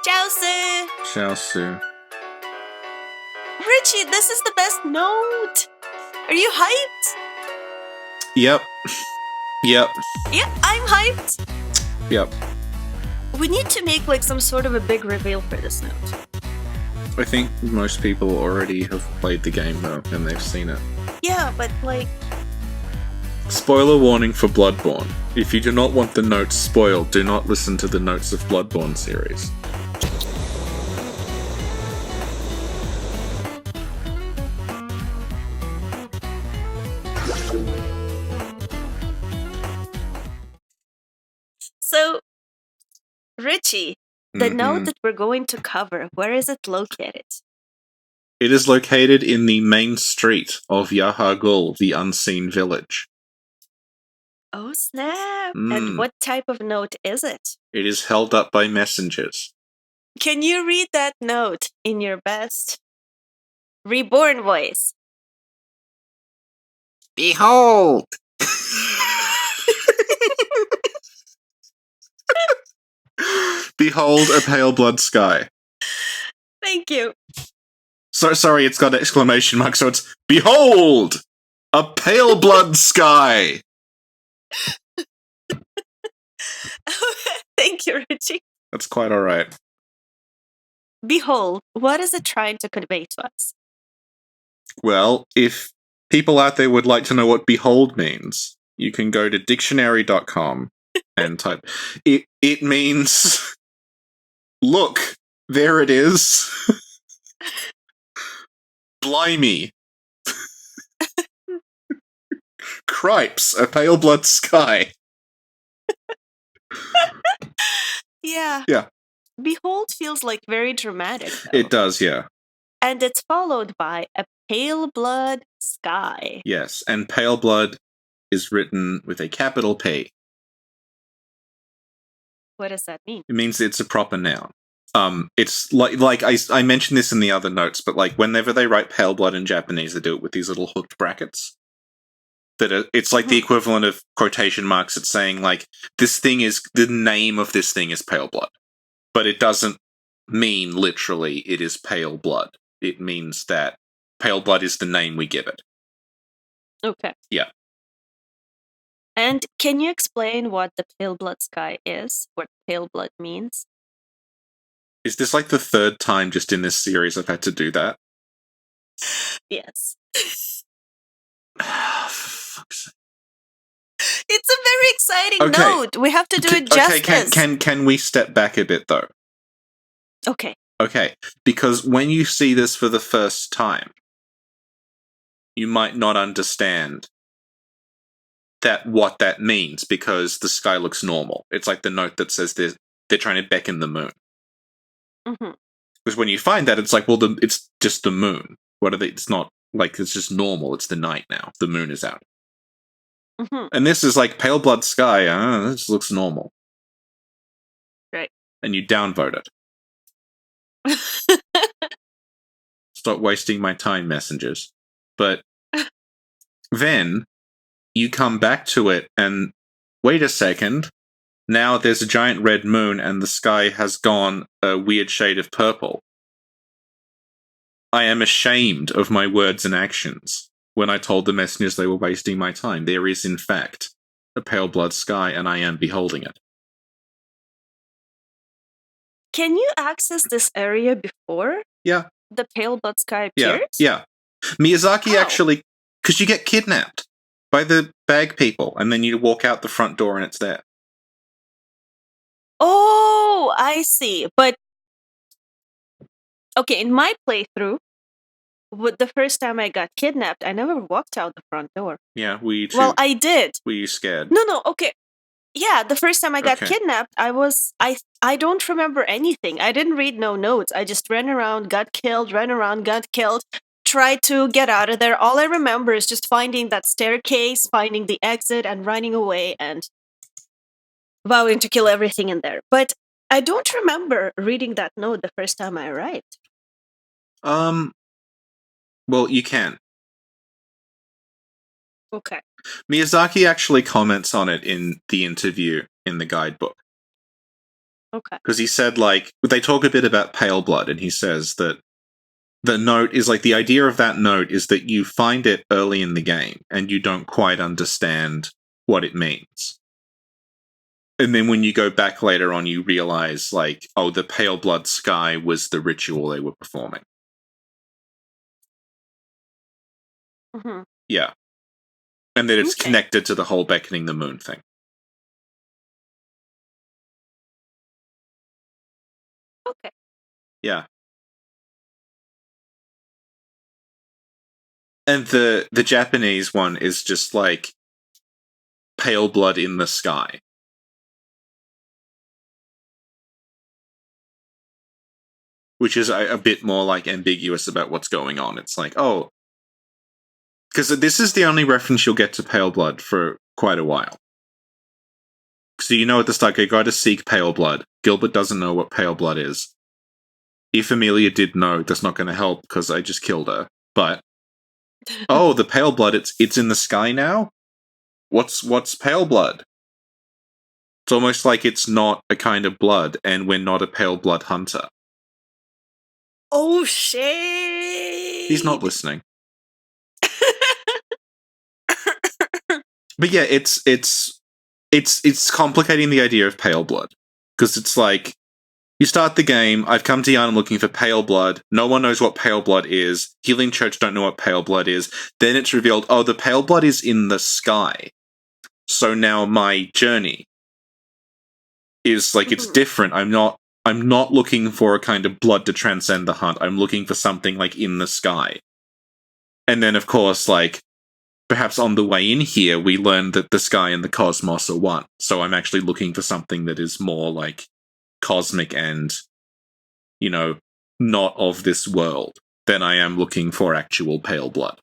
Chelsea! Xiaosu. Richie, this is the best note! Are you hyped? Yep. Yep. Yeah, I'm hyped! Yep. We need to make like some sort of a big reveal for this note. I think most people already have played the game though, and they've seen it. Yeah, but like... Spoiler warning for Bloodborne. If you do not want the notes spoiled, do not listen to the Notes of Bloodborne series. So, Richie, the note that we're going to cover, where is it located? It is located in the main street of Yahar'gul, the Unseen Village. Oh snap! And what type of note is it? It is held up by messengers. Can you read that note in your best reborn voice? Behold! Behold a pale blood sky. Thank you. So sorry, it's got an exclamation mark, so it's Behold! A pale blood sky! Thank you, Richie. That's quite alright. Behold, what is it trying to convey to us? Well, if people out there would like to know what behold means, you can go to dictionary.com and type it means look, there it is. Blimey. Cripes, a pale blood sky. Yeah. Yeah. Behold feels like very dramatic, though. It does, yeah. And it's followed by a pale blood sky. Yes, and pale blood is written with a capital P. What does that mean? It means it's a proper noun. It's like I mentioned this in the other notes, but like whenever they write pale blood in Japanese, they do it with these little hooked brackets. It's like the equivalent of quotation marks. It's saying like this thing is the name of this thing is pale blood, but it doesn't mean literally it is pale blood. It means that pale blood is the name we give it. Okay. Yeah. And can you explain what the pale blood sky is? What pale blood means? Is this like the third time just in this series I've had to do that? Yes. Fuck's sake. It's a very exciting note. We have to do it justice. Okay, can we step back a bit though? Okay. Okay, because when you see this for the first time, you might not understand what that means because the sky looks normal. It's like the note that says they're trying to beckon the moon. Mm-hmm. Because when you find that, it's like, well, it's just the moon. What are they? It's not like it's just normal. It's the night now. The moon is out. Mm-hmm. And this is like pale blood sky. This looks normal. Right. And you downvote it. Stop wasting my time, messengers. But then you come back to it and wait a second. Now there's a giant red moon and the sky has gone a weird shade of purple. I am ashamed of my words and actions when I told the messengers they were wasting my time. There is, in fact, a pale blood sky and I am beholding it. Can you access this area before? Yeah. The pale blood sky appears? Yeah. Miyazaki actually... Because you get kidnapped by the bag people and then you walk out the front door and it's there. Oh, I see. But, okay, in my playthrough, the first time I got kidnapped, I never walked out the front door. Yeah, were you too? Well, I did. Were you scared? No, okay. Yeah, the first time I got kidnapped, I don't remember anything. I didn't read no notes. I just ran around, got killed, tried to get out of there. All I remember is just finding that staircase, finding the exit, and running away, and vowing to kill everything in there. But I don't remember reading that note the first time I arrived. Well, you can. Okay. Miyazaki actually comments on it in the interview in the guidebook. Okay. Because he said, like, they talk a bit about pale blood, and he says that the note is like, the idea of that note is that you find it early in the game and you don't quite understand what it means. And then when you go back later on, you realize, like, oh, the pale blood sky was the ritual they were performing. Mm-hmm. Yeah. And that it's connected to the whole beckoning the moon thing. Okay. Yeah. And the Japanese one is just like pale blood in the sky. Which is a bit more like ambiguous about what's going on. It's like, oh, because this is the only reference you'll get to pale blood for quite a while. So you know at the start, you got to seek pale blood. Gilbert doesn't know what pale blood is. If Amelia did know, that's not going to help because I just killed her. But oh, the pale blood, it's in the sky now? What's pale blood? It's almost like it's not a kind of blood, and we're not a pale blood hunter. Oh shit! He's not listening. But yeah, it's complicating the idea of pale blood. Because it's like, you start the game, I've come to Yarn looking for pale blood, no one knows what pale blood is, Healing Church don't know what pale blood is, then it's revealed, oh, the pale blood is in the sky. So now my journey is like, it's different. I'm not looking for a kind of blood to transcend the hunt, I'm looking for something like in the sky. And then of course, like, perhaps on the way in here, we learn that the sky and the cosmos are one. So I'm actually looking for something that is more like cosmic and, you know, not of this world than I am looking for actual pale blood.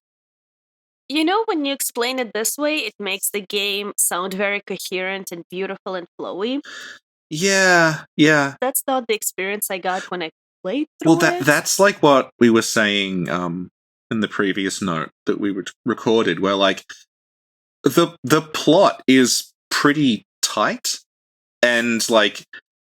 You know, when you explain it this way, it makes the game sound very coherent and beautiful and flowy. Yeah. That's not the experience I got when I played through it. That's like what we were saying in the previous note that we recorded, where like the plot is pretty tight, and like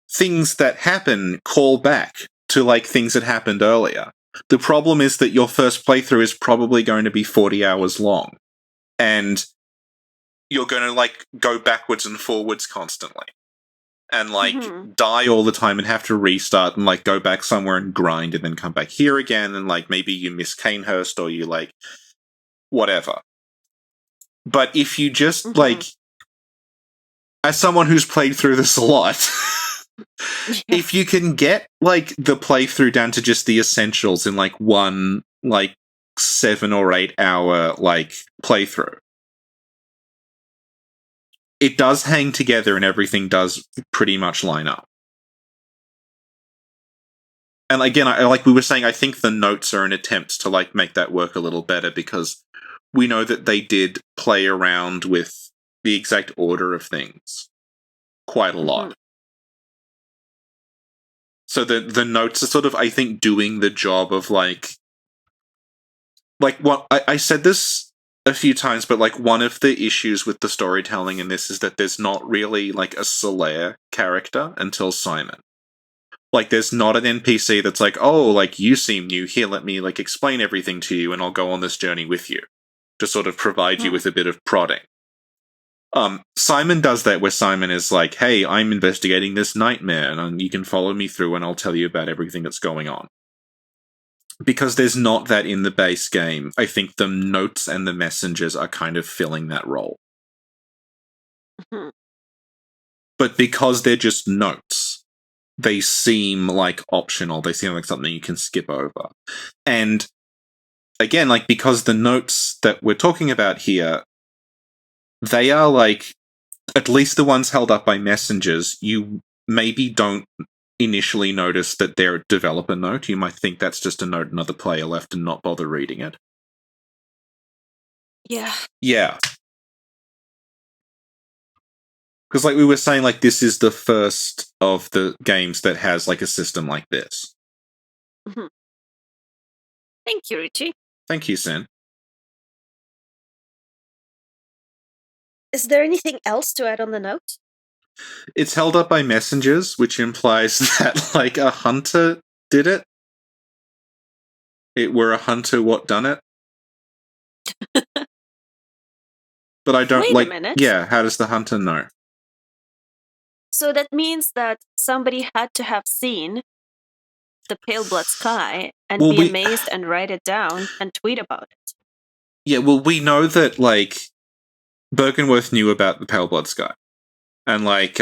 things that happen call back to like things that happened earlier. The problem is that your first playthrough is probably going to be 40 hours long, and you're going to like go backwards and forwards constantly, and like die all the time and have to restart and like go back somewhere and grind and then come back here again, and like maybe you miss Canehurst or you like whatever. But if you just like, as someone who's played through this a lot, if you can get like the playthrough down to just the essentials in like one like 7 or 8 hour like playthrough, it does hang together and everything does pretty much line up. And again, like we were saying, I think the notes are an attempt to like make that work a little better, because we know that they did play around with the exact order of things quite a lot. So the notes are sort of, I think, doing the job of like what I said this a few times, but like one of the issues with the storytelling in this is that there's not really like a Solaire character until Simon. Like, there's not an NPC that's like, oh, like, you seem new, here, let me like explain everything to you and I'll go on this journey with you, to sort of provide you with a bit of prodding. Simon does that, where Simon is like, hey, I'm investigating this nightmare, and you can follow me through and I'll tell you about everything that's going on. Because there's not that in the base game, I think the notes and the messengers are kind of filling that role. But because they're just notes, they seem like optional, they seem like something you can skip over. And again, like, because the notes that we're talking about here, they are like, at least the ones held up by messengers, you maybe don't initially notice that they're a developer note. You might think that's just a note another player left and not bother reading it. Yeah. Because like we were saying, like, this is the first of the games that has like a system like this. Thank you, Richie. Thank you, Sin. Is there anything else to add on the note? It's held up by messengers, which implies that, like, a hunter did it. It were a hunter what done it. But I don't, Wait a minute. Yeah, how does the hunter know? So that means that somebody had to have seen the pale blood sky and be amazed and write it down and tweet about it. Yeah, well, we know that, like, Bergenworth knew about the pale blood sky. And, like,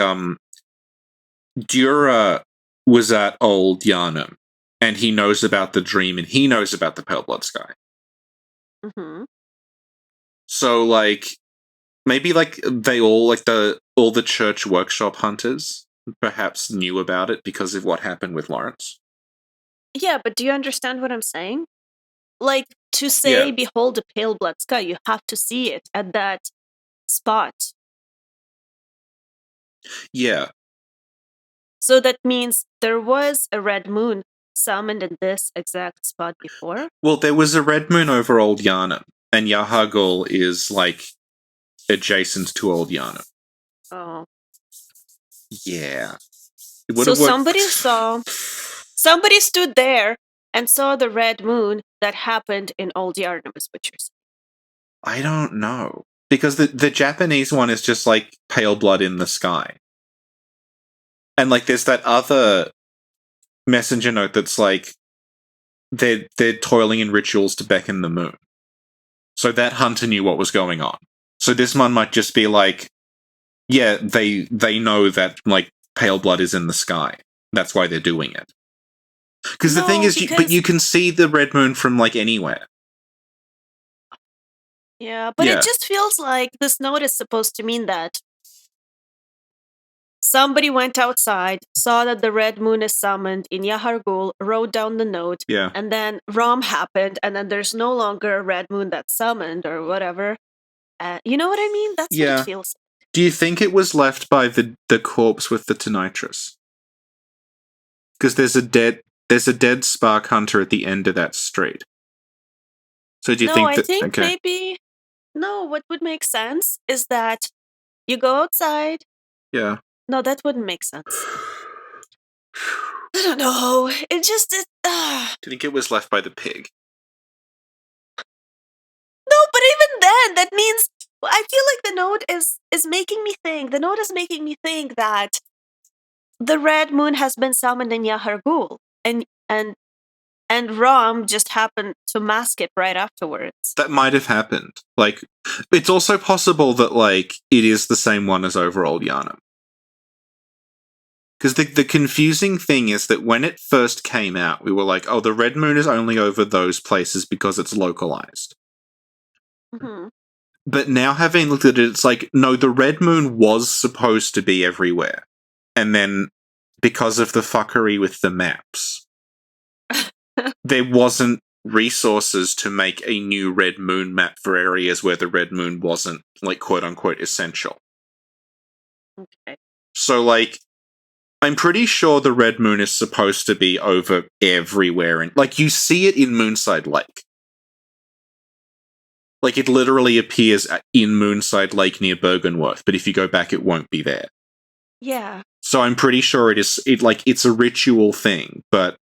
Dura was at Old Yarnum, and he knows about the dream, and he knows about the pale blood sky. Mm-hmm. So, like, maybe, like, they all, like, all the church workshop hunters perhaps knew about it because of what happened with Lawrence. Yeah, but do you understand what I'm saying? Like, to say, behold the pale blood sky, you have to see it at that spot. Yeah. So that means there was a red moon summoned in this exact spot before? Well, there was a red moon over Old Yarnum, and Yahar'gul is, like, adjacent to Old Yarnum. Oh. Yeah. So somebody stood there and saw the red moon that happened in Old Yarnum, is what you're saying. I don't know. Because the Japanese one is just, like, pale blood in the sky. And, like, there's that other messenger note that's, like, they're toiling in rituals to beckon the moon. So that hunter knew what was going on. So this one might just be like, yeah, they know that, like, pale blood is in the sky. That's why they're doing it. Because the thing is, but you can see the red moon from, like, anywhere. Yeah, but it just feels like this note is supposed to mean that somebody went outside, saw that the red moon is summoned in Yahar'gul, wrote down the note, and then Rom happened, and then there's no longer a red moon that's summoned or whatever. You know what I mean? That's what it feels like. Do you think it was left by the corpse with the Tonitrus? Because there's a dead spark hunter at the end of that street. So do you think that... I think maybe... No, what would make sense is that you go outside. Yeah. No, that wouldn't make sense. I don't know. It just... Do you think it was left by the pig? No, but even then, that means... I feel like the note is making me think... The note is making me think that the red moon has been summoned in Yahar'gul, and Rom just happened to mask it right afterwards. That might have happened. Like, it's also possible that, like, it is the same one as over Old Yarnum. Because the confusing thing is that when it first came out, we were like, oh, the red moon is only over those places because it's localized. Mm-hmm. But now having looked at it, it's like, no, the red moon was supposed to be everywhere. And then, because of the fuckery with the maps, there wasn't resources to make a new red moon map for areas where the red moon wasn't, like, quote-unquote essential. Okay. So, like, I'm pretty sure the red moon is supposed to be over everywhere. And, like, you see it in Moonside Lake. Like, it literally appears in Moonside Lake near Bergenworth, but if you go back, it won't be there. Yeah. So I'm pretty sure it's a ritual thing, but...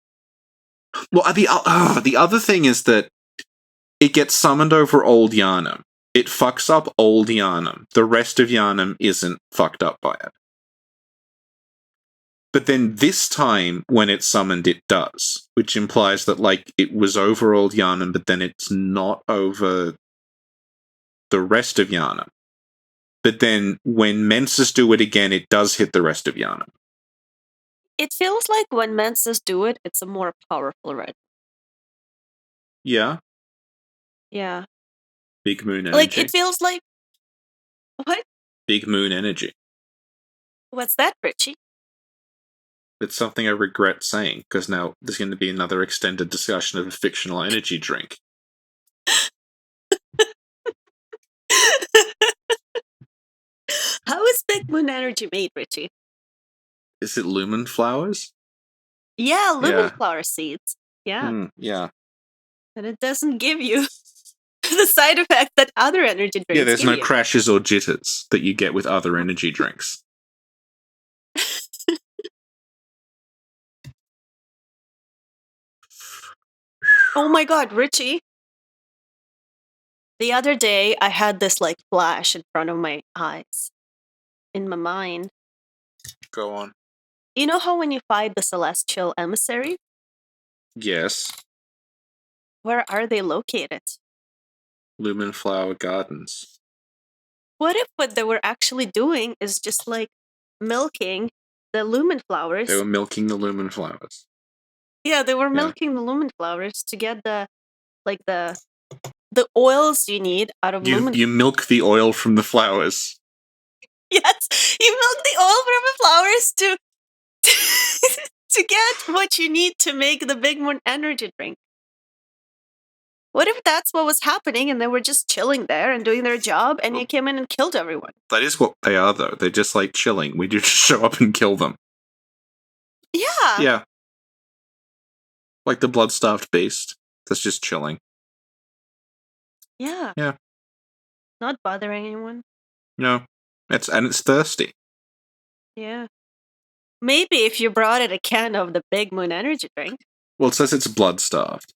Well, the other thing is that it gets summoned over Old Yarnum. It fucks up Old Yarnum. The rest of Yarnum isn't fucked up by it. But then this time, when it's summoned, it does. Which implies that, like, it was over Old Yarnum, but then it's not over the rest of Yarnum. But then, when Menses do it again, it does hit the rest of Yarnum. It feels like when Menses do it, it's a more powerful red. Yeah? Yeah. Big moon energy. Like, it feels like... What? Big moon energy. What's that, Richie? It's something I regret saying, because now there's going to be another extended discussion of a fictional energy drink. How is big moon energy made, Richie? Is it lumen flowers? Yeah, lumen flower seeds. Yeah. Yeah. And it doesn't give you the side effect that other energy drinks Yeah, there's give no you. crashes or jitters that you get with other energy drinks. Oh my god, Richie. The other day, I had this like flash in front of my eyes, in my mind. Go on. You know how when you fight the celestial emissary? Yes. Where are they located? Lumen Flower Gardens. What if what they were actually doing is just like milking the lumen flowers? They were milking the lumen flowers. Yeah, they were milking the lumen flowers to get the oils you need out of lumen. You milk the oil from the flowers. Yes, you milk the oil from the flowers to get what you need to make the Big Moon energy drink. What if that's what was happening and they were just chilling there and doing their job and you came in and killed everyone? That is what they are, though. They're just like chilling. We just show up and kill them. Yeah. Yeah. Like the blood-starved beast that's just chilling. Yeah. Yeah. Not bothering anyone. No. It's thirsty. Yeah. Maybe if you brought it a can of the Big Moon energy drink. Well, it says it's blood-starved.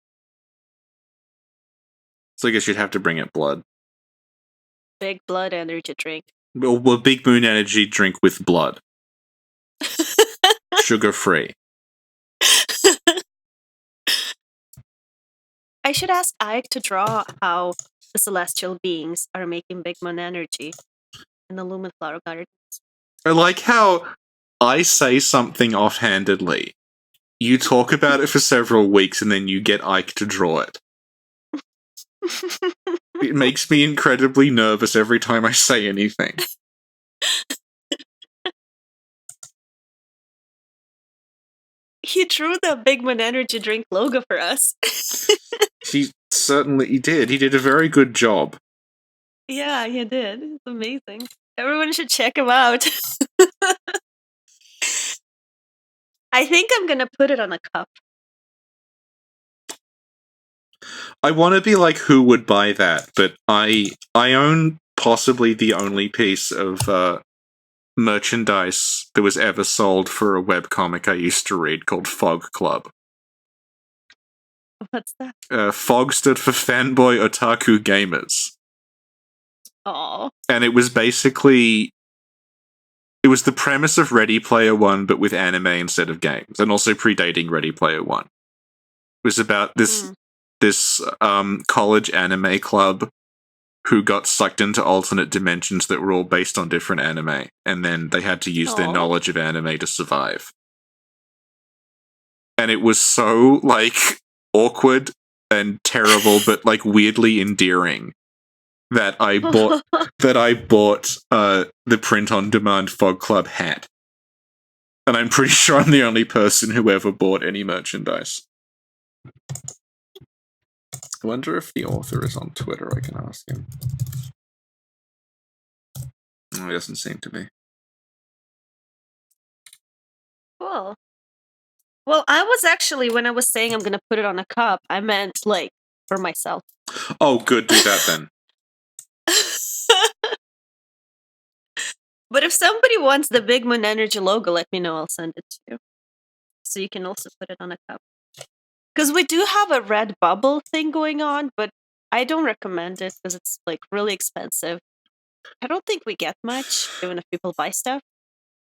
So I guess you'd have to bring it blood. Big blood energy drink. Well, Big Moon energy drink with blood. Sugar-free. I should ask Ike to draw how the celestial beings are making Big Moon energy in the Lumen Flower Gardens. I like how I say something offhandedly. You talk about it for several weeks and then you get Ike to draw it. It makes me incredibly nervous every time I say anything. He drew the Big Moon energy drink logo for us. He certainly did. He did a very good job. Yeah, he did. It's amazing. Everyone should check him out. I think I'm gonna put it on a cup. I want to be like, who would buy that? But I own possibly the only piece of merchandise that was ever sold for a webcomic I used to read called Fog Club. What's that? Fog stood for Fanboy Otaku Gamers. Oh. And it was basically... It was the premise of Ready Player One, but with anime instead of games, and also predating Ready Player One. It was about this college anime club who got sucked into alternate dimensions that were all based on different anime, and then they had to use their knowledge of anime to survive. And it was so, like, awkward and terrible, but, like, weirdly endearing that I bought the print-on-demand Fog Club hat. And I'm pretty sure I'm the only person who ever bought any merchandise. I wonder if the author is on Twitter. I can ask him. Oh, he doesn't seem to be. Cool. Well, I was actually, when I was saying I'm gonna put it on a cup, I meant, like, for myself. Oh, good. Do that then. But if somebody wants the Big Moon Energy logo, let me know. I'll send it to you. So you can also put it on a cup. Because we do have a red bubble thing going on, but I don't recommend it because it's like really expensive. I don't think we get much, even if people buy stuff.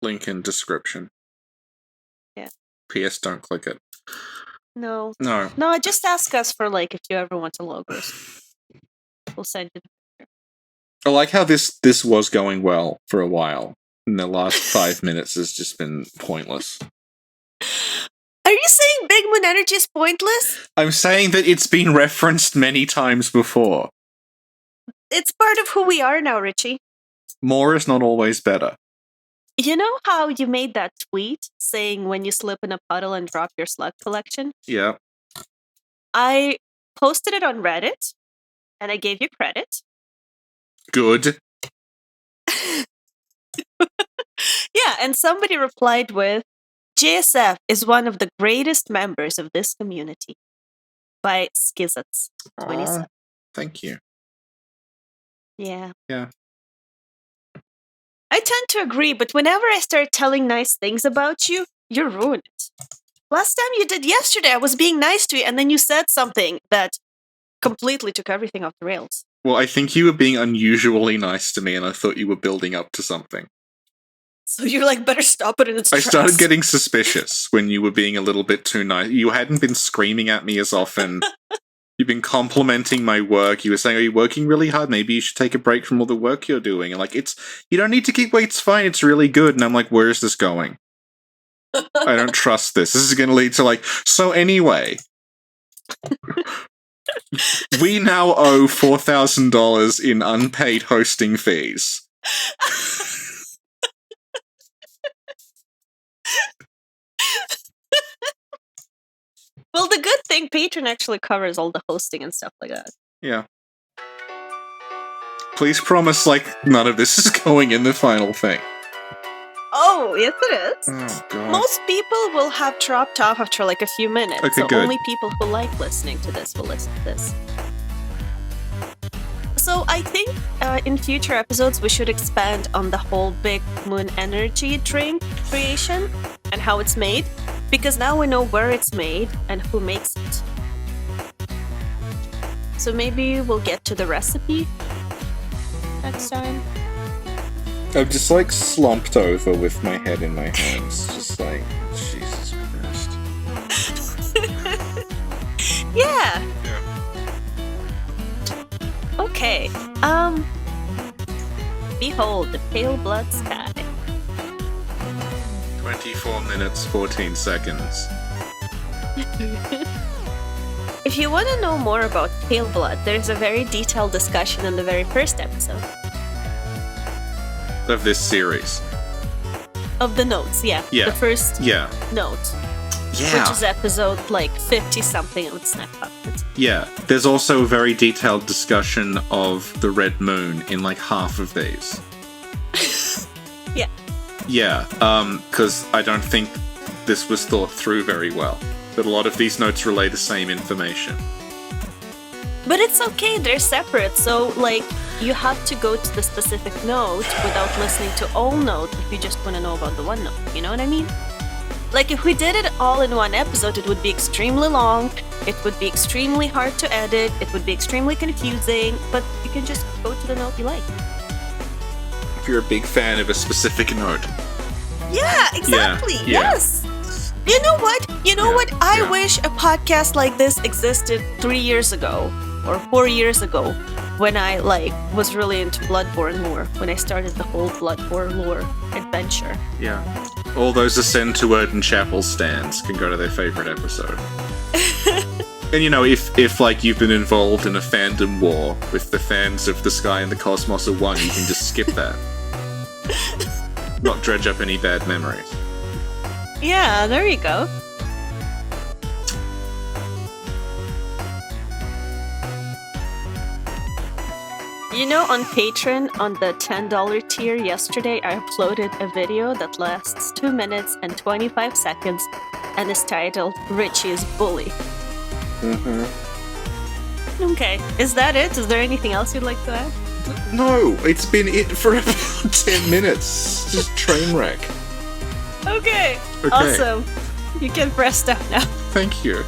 Link in description. Yeah. PS, don't click it. No. No. No, just ask us for, like, if you ever want a logo. We'll send you the picture. I like how this was going well for a while, and the last 5 minutes has just been pointless. Are you saying Big Moon Energy is pointless? I'm saying that it's been referenced many times before. It's part of who we are now, Richie. More is not always better. You know how you made that tweet saying when you slip in a puddle and drop your slug collection? Yeah. I posted it on Reddit, and I gave you credit. Good. Yeah, and somebody replied with, JSF is one of the greatest members of this community. By Skizats27. Thank you. Yeah. Yeah. I tend to agree, but whenever I start telling nice things about you, you ruin it. Last time you did yesterday, I was being nice to you, and then you said something that completely took everything off the rails. Well, I think you were being unusually nice to me, and I thought you were building up to something. So you're like, better stop it in its tracks. I started getting suspicious when you were being a little bit too nice. You hadn't been screaming at me as often. You've been complimenting my work. You were saying, "Are you working really hard? Maybe you should take a break from all the work you're doing." And like, you don't need to keep weights. Fine, it's really good. And I'm like, where is this going? I don't trust this. This is going to lead to like. So anyway, we now owe $4,000 in unpaid hosting fees. Well, the good thing, Patreon actually covers all the hosting and stuff like that. Yeah. Please promise, like, none of this is going in the final thing. Oh, yes it is. Oh, God. Most people will have dropped off after like a few minutes. Okay, so good. Only people who like listening to this will listen to this. So I think in future episodes we should expand on the whole Big Moon Energy drink creation and how it's made. Because now we know where it's made and who makes it. So maybe we'll get to the recipe next time. I'm just like slumped over with my head in my hands. Just like, Jesus Christ. Yeah. Okay. Behold the pale blood sky. 24 minutes, 14 seconds. If you want to know more about pale blood, there's a very detailed discussion in the very first episode. Of this series. Of the notes, yeah. Yeah. The first note. Yeah. Which is episode like 50-something with Snack Covenant. Yeah. There's also a very detailed discussion of the red moon in like half of these. Yeah. Yeah, because I don't think this was thought through very well. But a lot of these notes relay the same information. But it's okay, they're separate, so, like, you have to go to the specific note without listening to all notes if you just want to know about the one note, you know what I mean? Like, if we did it all in one episode, it would be extremely long, it would be extremely hard to edit, it would be extremely confusing, but you can just go to the note you like. If you're a big fan of a specific note. Yeah, exactly. Yeah. Yes. You know what? I wish a podcast like this existed 3 years ago or 4 years ago when I was really into Bloodborne lore, when I started the whole Bloodborne lore adventure. Yeah. All those Ascend to Odin Chapel stands can go to their favorite episode. And if like you've been involved in a fandom war with the fans of The Sky and the Cosmos of One, you can just skip that. Not dredge up any bad memories. Yeah, there you go. On Patreon, on the $10 tier yesterday, I uploaded a video that lasts 2 minutes and 25 seconds and is titled Richie's Bully. Mm-hmm. Okay, is that it? Is there anything else you'd like to add? No, it's been it for about 10 minutes. Just train wreck. Okay, awesome. You can press stop now. Thank you.